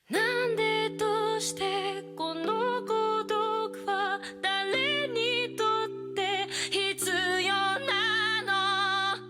なんでどうしてこの孤独は誰にとって必要なの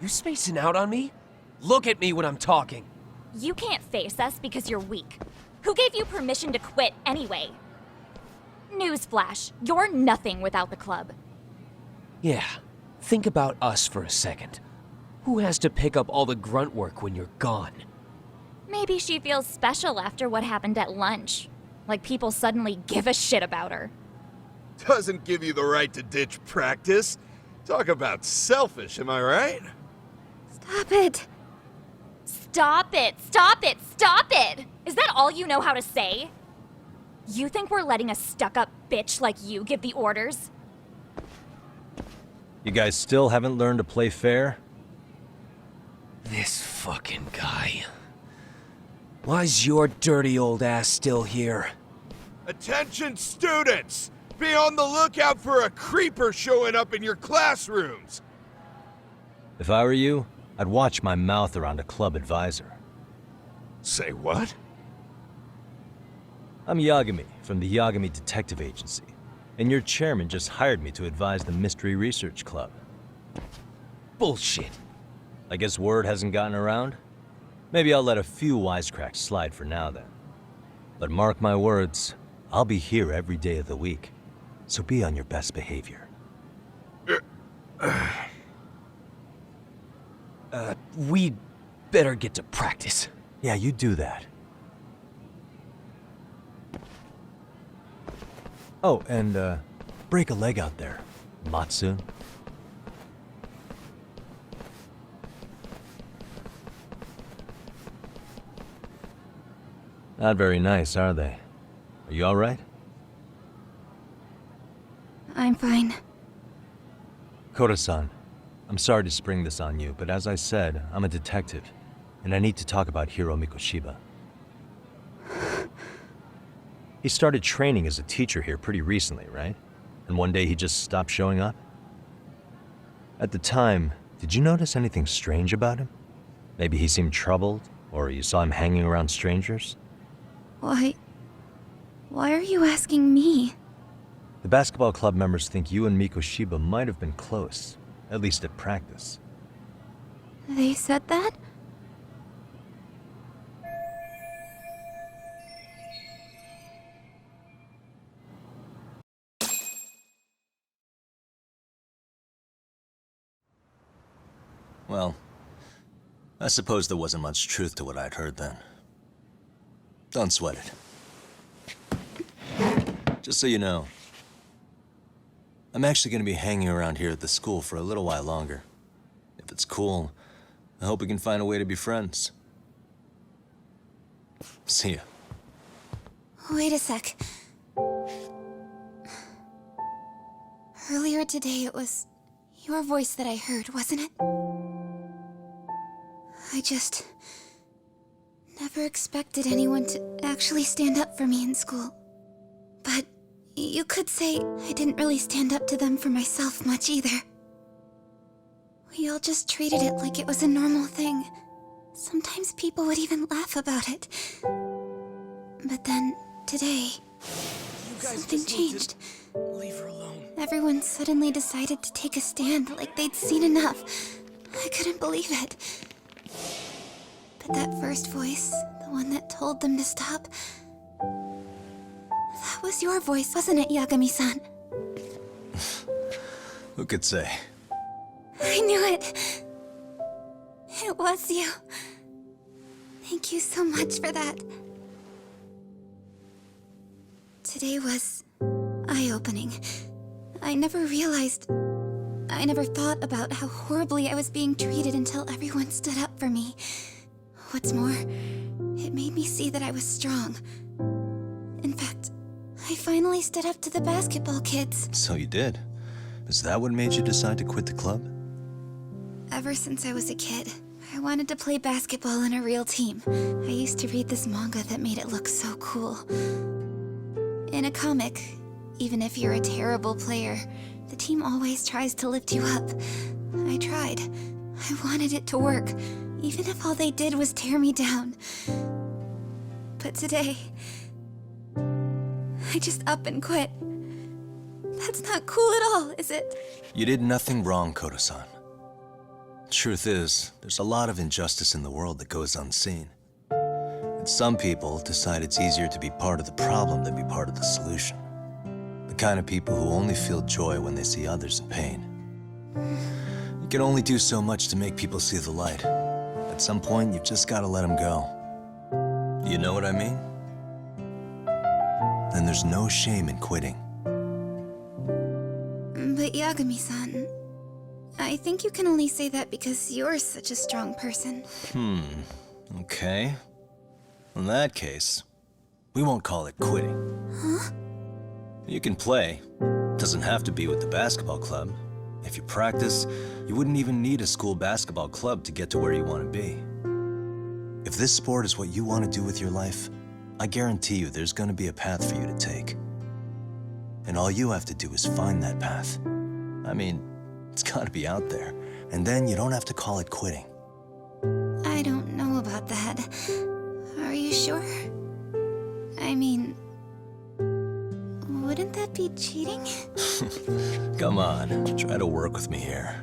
You spacing out on me? Look at me when I'm talking. You can't face us because you're weak. Who gave you permission to quit anyway? Newsflash, you're nothing without the club. Yeah, think about us for a second. Who has to pick up all the grunt work when you're gone? Maybe she feels special after what happened at lunch. Like people suddenly give a shit about her. Doesn't give you the right to ditch practice. Talk about selfish, am I right? Stop it! Stop it! Stop it! Stop it! Is that all you know how to say? You think we're letting a stuck-up bitch like you give the orders? You guys still haven't learned to play fair? This fucking guy. Why's your dirty old ass still here? Attention students! Be on the lookout for a creeper showing up in your classrooms! If I were you, I'd watch my mouth around a club advisor. Say what? I'm Yagami from the Yagami Detective Agency, and your chairman just hired me to advise the Mystery Research Club. Bullshit. I guess word hasn't gotten around? Maybe I'll let a few wisecracks slide for now then. But mark my words, I'll be here every day of the week, so be on your best behavior. We'd better get to practice. Yeah, you do that. Oh, and break a leg out there, Matsu. Not very nice, are they? Are you all right? I'm fine. Koda-san, I'm sorry to spring this on you, but as I said, I'm a detective, and I need to talk about Hiro Mikoshiba. He started training as a teacher here pretty recently, right? And one day he just stopped showing up? At the time, did you notice anything strange about him? Maybe he seemed troubled, or you saw him hanging around strangers? Why are you asking me? The basketball club members think you and Mikoshiba might have been close, at least at practice. They said that? Well, I suppose there wasn't much truth to what I'd heard then. Don't sweat it. Just so you know, I'm actually going to be hanging around here at the school for a little while longer. If it's cool, I hope we can find a way to be friends. See ya. Wait a sec. Earlier today, it was your voice that I heard, wasn't it? I just never expected anyone to actually stand up for me in school. But you could say I didn't really stand up to them for myself much either. We all just treated it like it was a normal thing. Sometimes people would even laugh about it. But then, today, something changed. Leave her alone. Everyone suddenly decided to take a stand like they'd seen enough. I couldn't believe it. But that first voice, the one that told them to stop, that was your voice, wasn't it, Yagami-san? Who could say? I knew it. It was you. Thank you so much for that. Today was eye-opening. I never thought about how horribly I was being treated until everyone stood up for me. What's more, it made me see that I was strong. In fact, I finally stood up to the basketball kids. So you did. Is that what made you decide to quit the club? Ever since I was a kid, I wanted to play basketball in a real team. I used to read this manga that made it look so cool. In a comic, even if you're a terrible player, the team always tries to lift you up. I tried. I wanted it to work, even if all they did was tear me down. But today, I just up and quit. That's not cool at all, is it? You did nothing wrong, Koto-san. Truth is, there's a lot of injustice in the world that goes unseen. And some people decide it's easier to be part of the problem than be part of the solution. The kind of people who only feel joy when they see others in pain. You can only do so much to make people see the light. At some point, you've just got to let them go. You know what I mean? Then there's no shame in quitting. But Yagami-san, I think you can only say that because you're such a strong person. Okay. In that case, we won't call it quitting. Huh? You can play. Doesn't have to be with the basketball club. If you practice, you wouldn't even need a school basketball club to get to where you want to be. If this sport is what you want to do with your life, I guarantee you there's going to be a path for you to take. And all you have to do is find that path. I mean, it's got to be out there. And then you don't have to call it quitting. I don't know about that. Are you sure? I mean, wouldn't that be cheating? Come on, try to work with me here.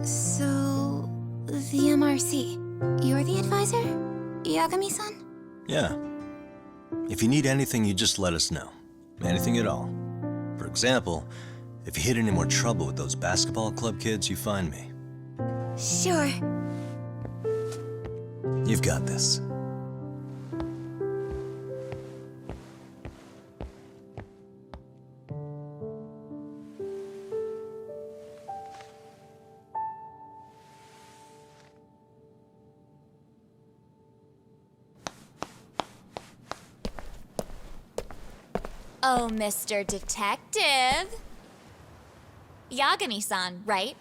So, the MRC, you're the advisor? Yagami-san? Yeah. If you need anything, you just let us know. Anything at all. For example, if you hit any more trouble with those basketball club kids, you find me. Sure. You've got this. Oh, Mr. Detective. Yagami-san, right?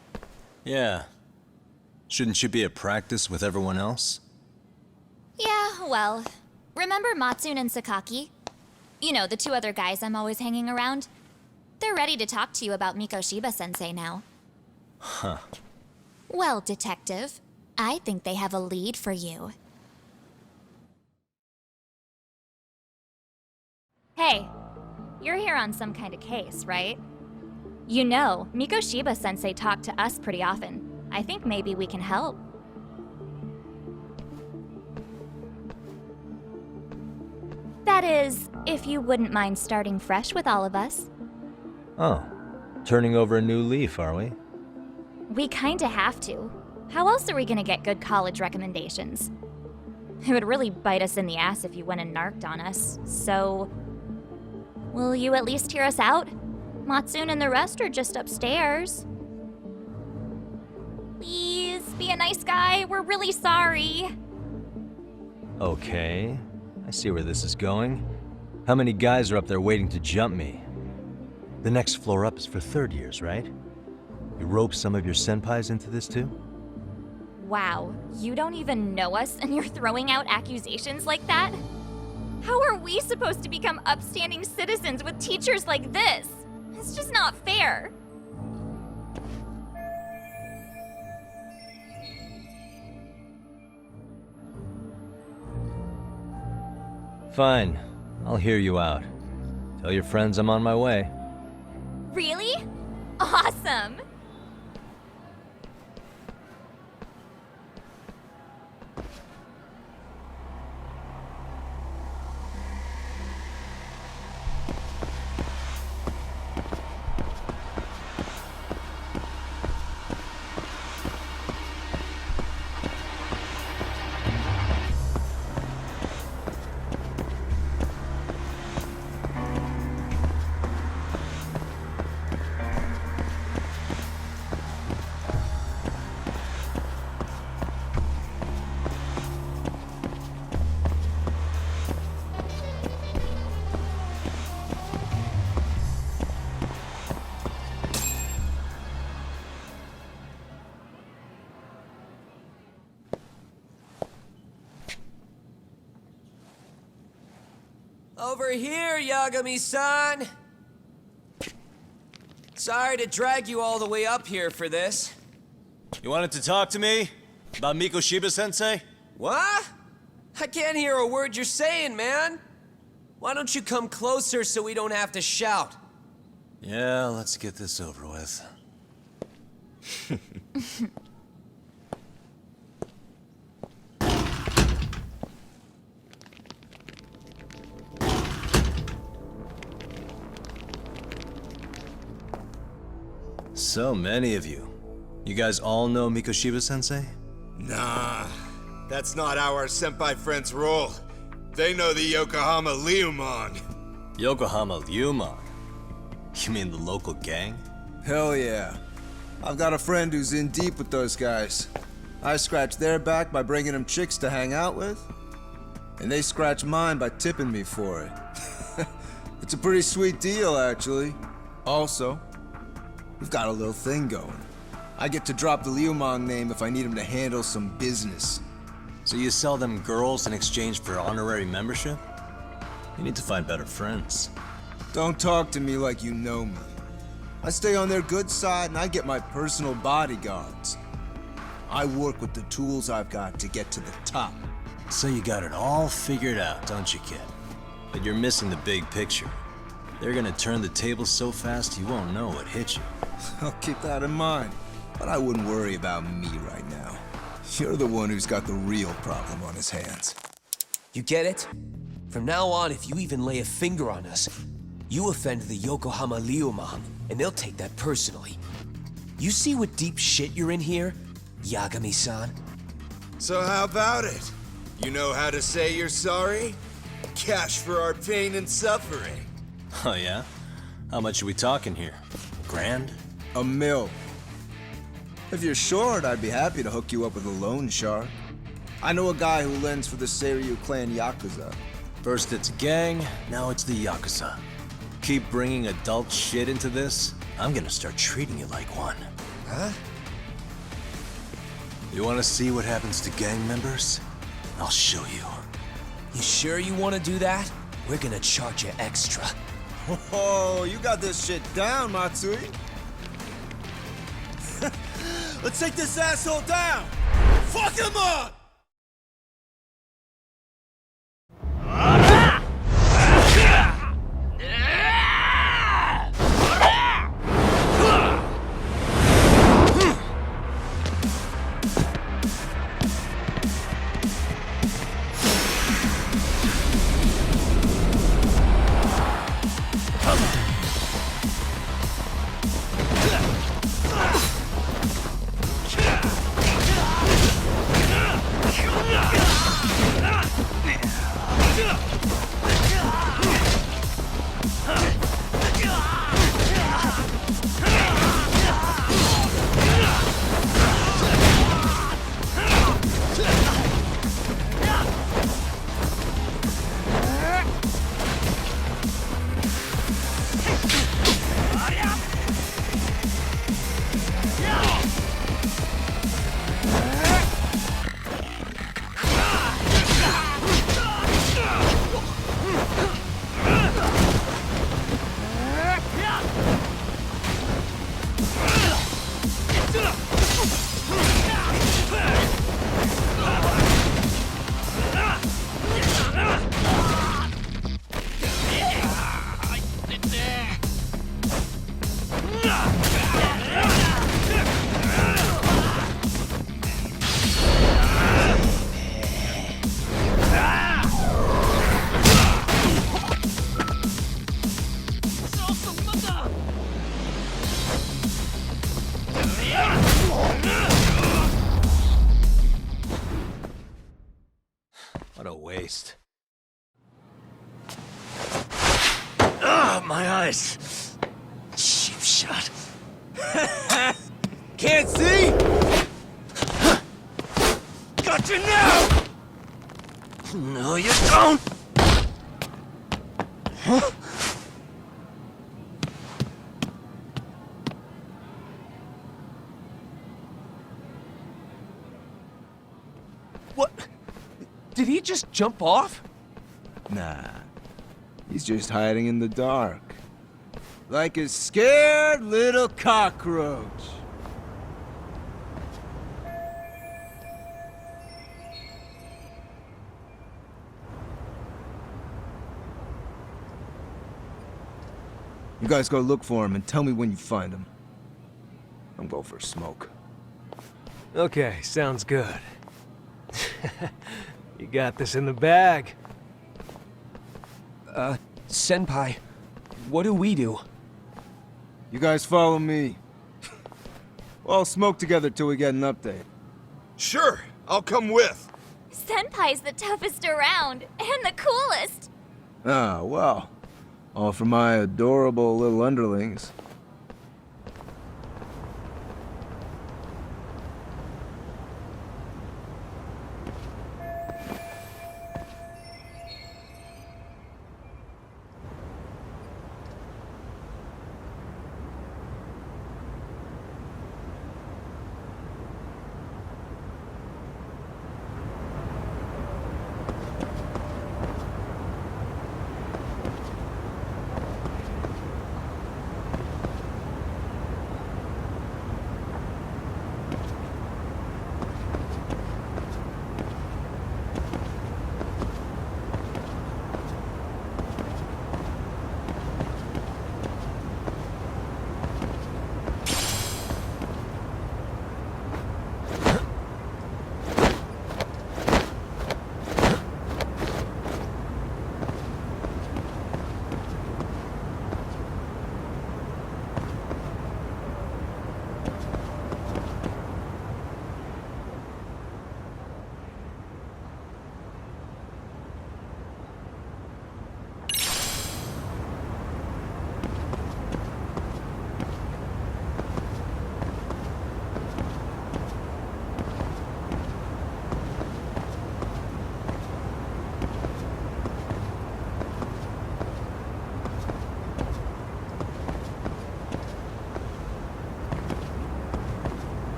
Yeah. Shouldn't you be at practice with everyone else? Yeah, well, remember Matsune and Sakaki? You know, the two other guys I'm always hanging around? They're ready to talk to you about Mikoshiba-sensei now. Huh. Well, Detective, I think they have a lead for you. Hey, you're here on some kind of case, right? You know, Mikoshiba-sensei talked to us pretty often. I think maybe we can help. That is, if you wouldn't mind starting fresh with all of us. Oh, turning over a new leaf, are we? We kinda have to. How else are we gonna get good college recommendations? It would really bite us in the ass if you went and narked on us, so... Will you at least hear us out? Matsune and the rest are just upstairs. Please, be a nice guy. We're really sorry. Okay, I see where this is going. How many guys are up there waiting to jump me? The next floor up is for third years, right? You rope some of your senpais into this too? Wow, you don't even know us and you're throwing out accusations like that? How are we supposed to become upstanding citizens with teachers like this? It's just not fair. Fine, I'll hear you out. Tell your friends I'm on my way. Really? Awesome! Over here, Yagami-san! Sorry to drag you all the way up here for this. You wanted to talk to me? About Mikoshiba-sensei? What? I can't hear a word you're saying, man. Why don't you come closer so we don't have to shout? Yeah, let's get this over with. So many of you. You guys all know Mikoshiba-sensei? Nah, that's not how our senpai friends roll. They know the Yokohama Liumon. Yokohama Liumon? You mean the local gang? Hell yeah. I've got a friend who's in deep with those guys. I scratch their back by bringing them chicks to hang out with, and they scratch mine by tipping me for it. It's a pretty sweet deal, actually. Also, we've got a little thing going. I get to drop the Liumon name if I need him to handle some business. So you sell them girls in exchange for honorary membership? You need to find better friends. Don't talk to me like you know me. I stay on their good side and I get my personal bodyguards. I work with the tools I've got to get to the top. So you got it all figured out, don't you, kid? But you're missing the big picture. They're gonna turn the tables so fast you won't know what hit you. I'll keep that in mind. But I wouldn't worry about me right now. You're the one who's got the real problem on his hands. You get it? From now on, if you even lay a finger on us, you offend the Yokohama Liumon, and they'll take that personally. You see what deep shit you're in here, Yagami-san? So how about it? You know how to say you're sorry? Cash for our pain and suffering. Oh yeah? How much are we talking here? Grand? $1 million. If you're short, I'd be happy to hook you up with a loan shark. I know a guy who lends for the Seiryu clan Yakuza. First it's a gang, now it's the Yakuza. Keep bringing adult shit into this, I'm gonna start treating you like one. Huh? You wanna see what happens to gang members? I'll show you. You sure you want to do that? We're gonna charge you extra. Oh, you got this shit down, Matsui. Let's take this asshole down! Fuck him up! What a waste. Ah, my eyes. Cheap shot. Can't see? Got you now! No, you don't! What? Did he just jump off? Nah. He's just hiding in the dark. Like a scared little cockroach. You guys go look for him and tell me when you find him. I'm going for a smoke. Okay, sounds good. You got this in the bag. Senpai, what do we do? You guys follow me. We'll all smoke together till we get an update. Sure, I'll come with. Senpai's the toughest around, and the coolest. Ah, well. All for my adorable little underlings.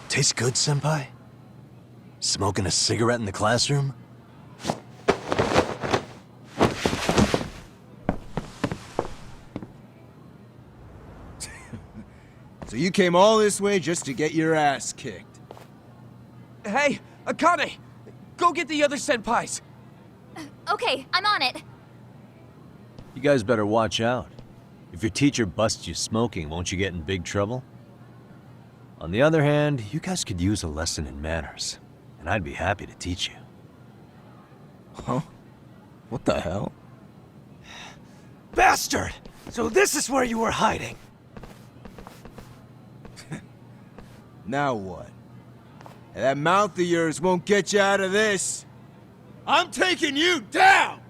Tastes good, Senpai? Smoking a cigarette in the classroom? So you came all this way just to get your ass kicked. Hey, Akane! Go get the other senpais! Okay, I'm on it. You guys better watch out. If your teacher busts you smoking, won't you get in big trouble? On the other hand, you guys could use a lesson in manners, and I'd be happy to teach you. Huh? What the hell? Bastard! So this is where you were hiding. Now what? That mouth of yours won't get you out of this. I'm taking you down!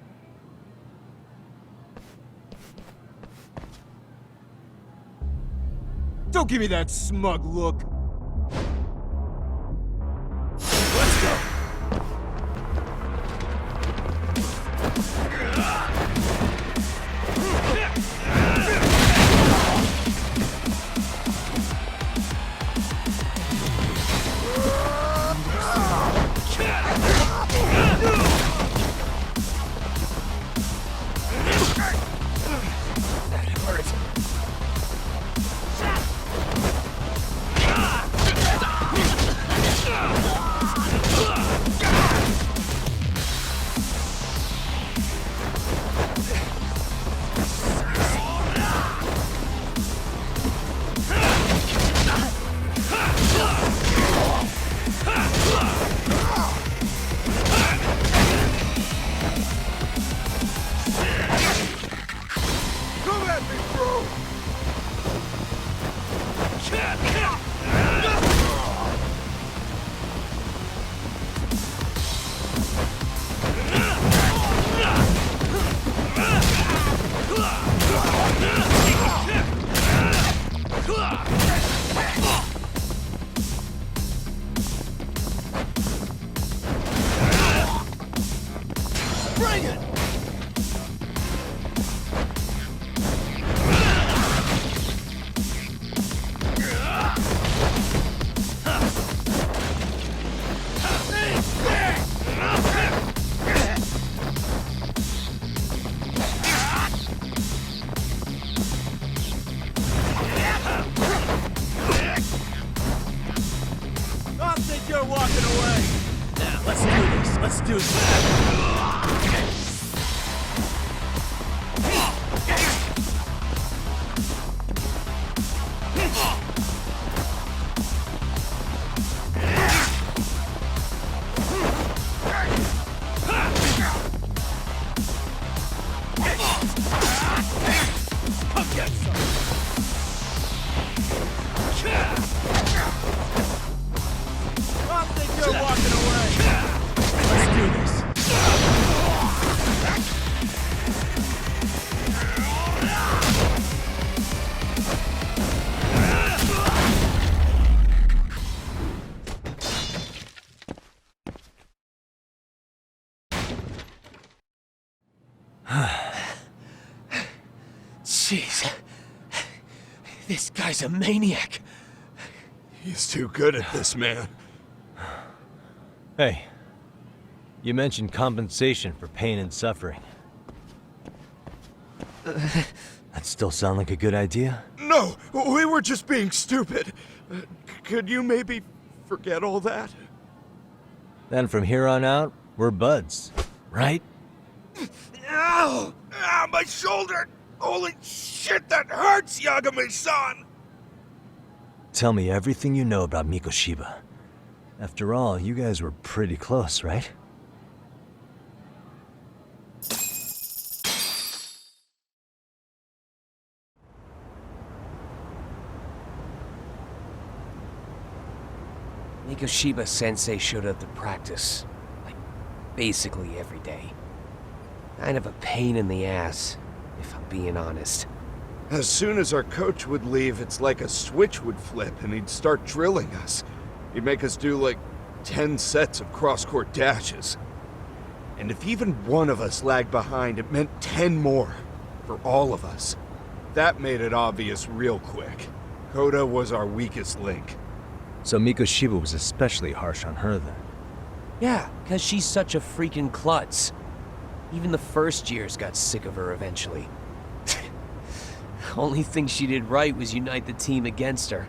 Don't give me that smug look. Let's go. That hurt. go walking away. Now, let's do this. Let's do this. Off they go walking away. Let's do this. Jeez. This guy's a maniac. He's too good at this, man. Hey, you mentioned compensation for pain and suffering. That still sound like a good idea? No, we were just being stupid. Could you maybe forget all that? Then from here on out, we're buds, right? Ow! Ah, my shoulder! Holy shit, that hurts, Yagami-san! Tell me everything you know about Mikoshiba. After all, you guys were pretty close, right? Mikoshiba Sensei showed up to practice, like, basically every day. Kind of a pain in the ass, if I'm being honest. As soon as our coach would leave, it's like a switch would flip and he'd start drilling us. He'd make us do like 10 sets of cross-court dashes. And if even one of us lagged behind, it meant 10 more. For all of us. That made it obvious real quick. Koda was our weakest link. So Mikoshiba was especially harsh on her then. Yeah, because she's such a freaking klutz. Even the first years got sick of her eventually. Only thing she did right was unite the team against her.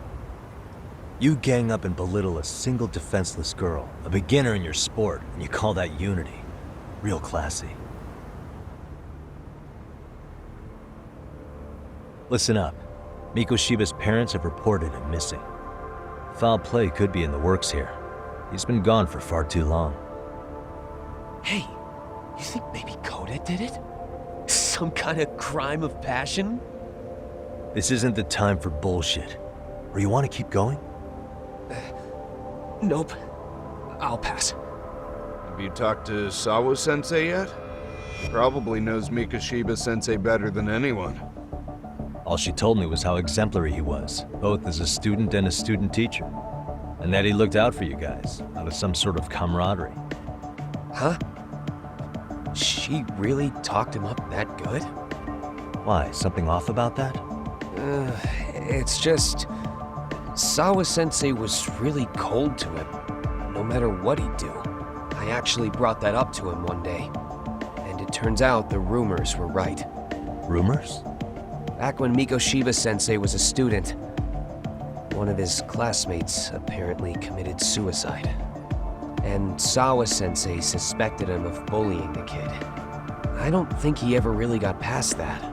You gang up and belittle a single defenseless girl, a beginner in your sport, and you call that unity. Real classy. Listen up. Mikoshiba's parents have reported him missing. Foul play could be in the works here. He's been gone for far too long. Hey, you think maybe Koda did it? Some kind of crime of passion? This isn't the time for bullshit. Or you want to keep going? Nope. I'll pass. Have you talked to Sawa-sensei yet? Probably knows Mikoshiba-sensei better than anyone. All she told me was how exemplary he was, both as a student and a student teacher. And that he looked out for you guys, out of some sort of camaraderie. Huh? She really talked him up that good? Why, something off about that? It's just... Sawa-sensei was really cold to him, no matter what he'd do. I actually brought that up to him one day. And it turns out the rumors were right. Rumors? Back when Mikoshiba-sensei was a student, one of his classmates apparently committed suicide. And Sawa-sensei suspected him of bullying the kid. I don't think he ever really got past that.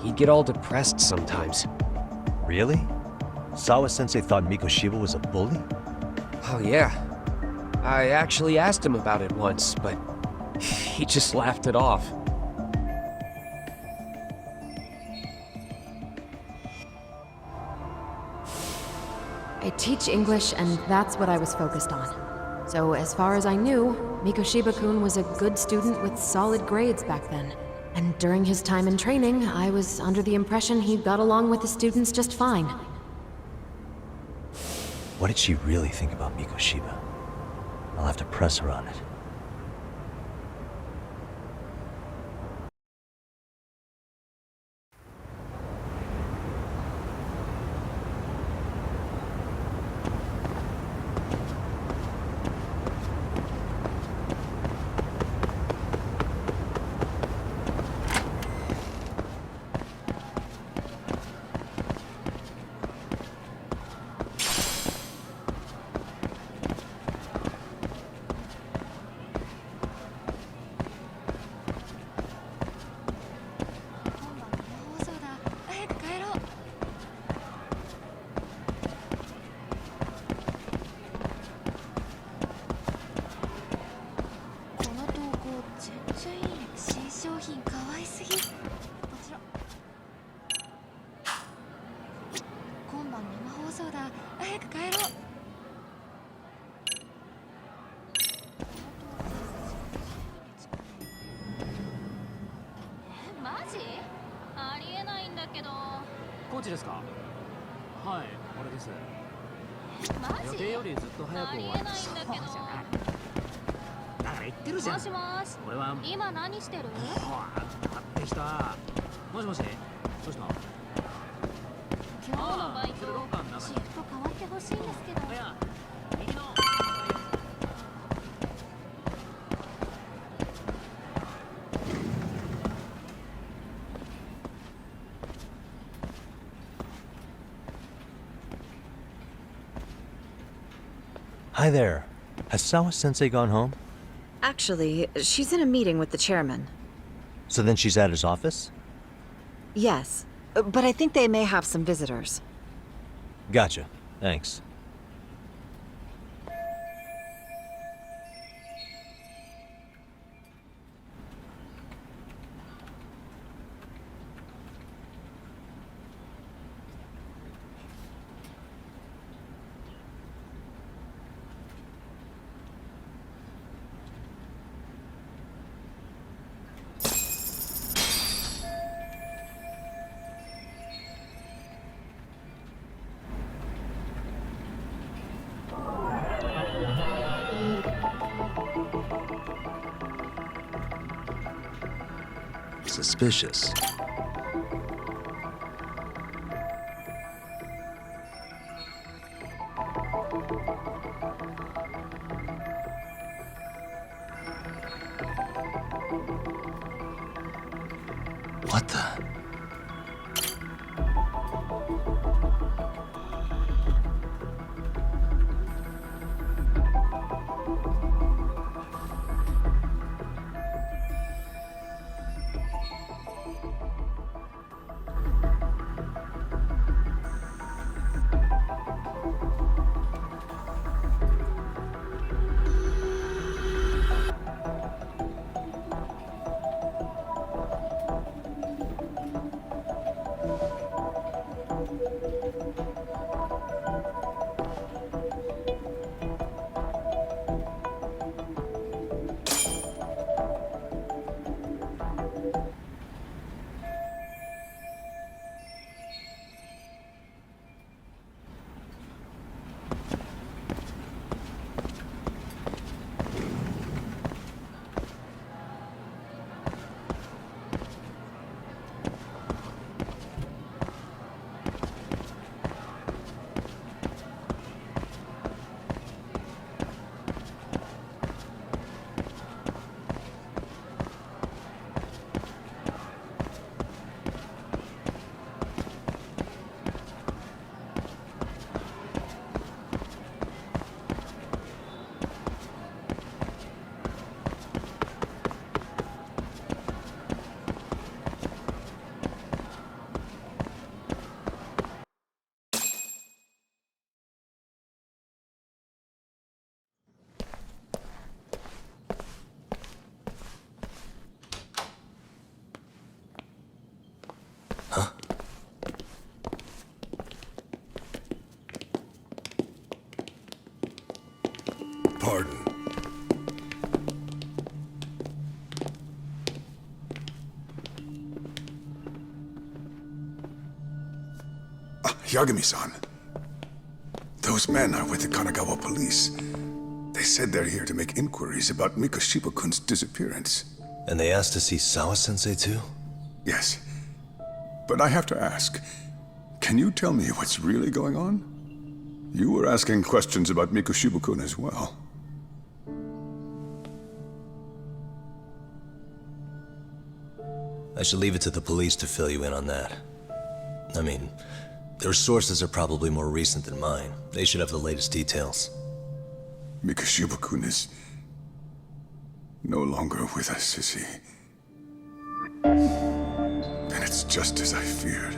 He'd get all depressed sometimes. Really? Sawa-sensei thought Mikoshiba was a bully? Oh yeah. I actually asked him about it once, but he just laughed it off. I teach English, and that's what I was focused on. So as far as I knew, Mikoshiba-kun was a good student with solid grades back then. And during his time in training, I was under the impression he got along with the students just fine. What did she really think about Mikoshiba? I'll have to press her on it. 帰ろう。マジ？ありえないんだけど。コーチですか？はい、俺です。マジ？予定よりずっと早く終わります。ありえないんだけど。だから言ってるじゃん。もしもし。俺は今何してる？ほら、買ってきた。もしもし、どうした？今日のバイトそれロッカーの中に。シフト変わってほしいんですけど。いや、右の。Hi there. Has Sawa-sensei gone home? Actually, she's in a meeting with the chairman. So then she's at his office? Yes, but I think they may have some visitors. Gotcha. Thanks. Suspicious. What the? Pardon. Yagami-san. Those men are with the Kanagawa police. They said they're here to make inquiries about Mikoshiba-kun's disappearance. And they asked to see Sawa-sensei too? Yes. But I have to ask, can you tell me what's really going on? You were asking questions about Mikoshiba-kun as well. I should leave it to the police to fill you in on that. I mean, their sources are probably more recent than mine. They should have the latest details. Mikoshiba-kun is no longer with us, is he? Then it's just as I feared.